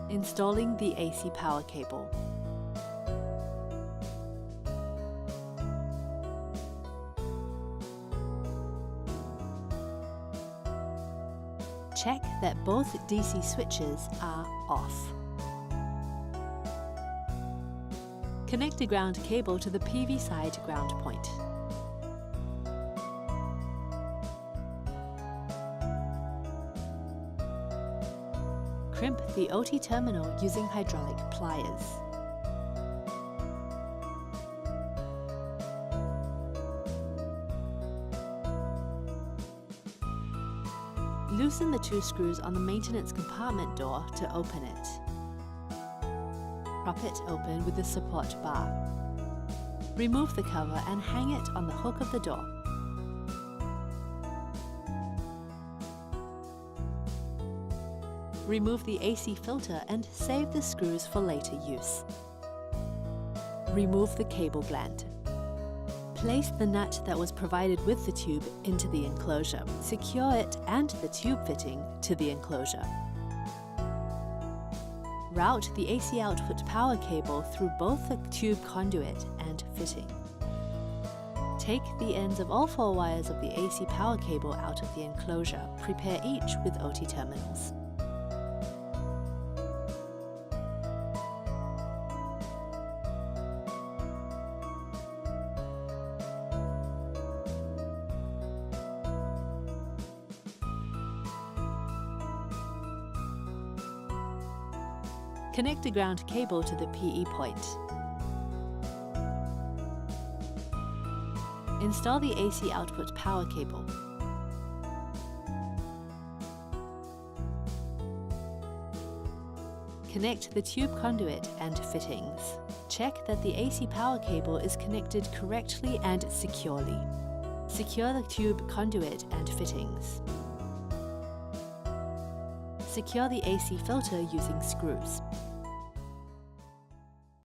Installing the AC power cable. Check that both DC switches are off. Connect the ground cable to the PV side ground point. Crimp the OT terminal using hydraulic pliers. Loosen the 2 screws on the maintenance compartment door to open it. Prop it open with the support bar. Remove the cover and hang it on the hook of the door. Remove the AC filter and save the screws for later use. Remove the cable gland. Place the nut that was provided with the tube into the enclosure. Secure it and the tube fitting to the enclosure. Route the AC output power cable through both the tube conduit and fitting. Take the ends of all 4 wires of the AC power cable out of the enclosure. Prepare each with OT terminals. Connect the ground cable to the PE point. Install the AC output power cable. Connect the tube conduit and fittings. Check that the AC power cable is connected correctly and securely. Secure the tube conduit and fittings. Secure the AC filter using screws.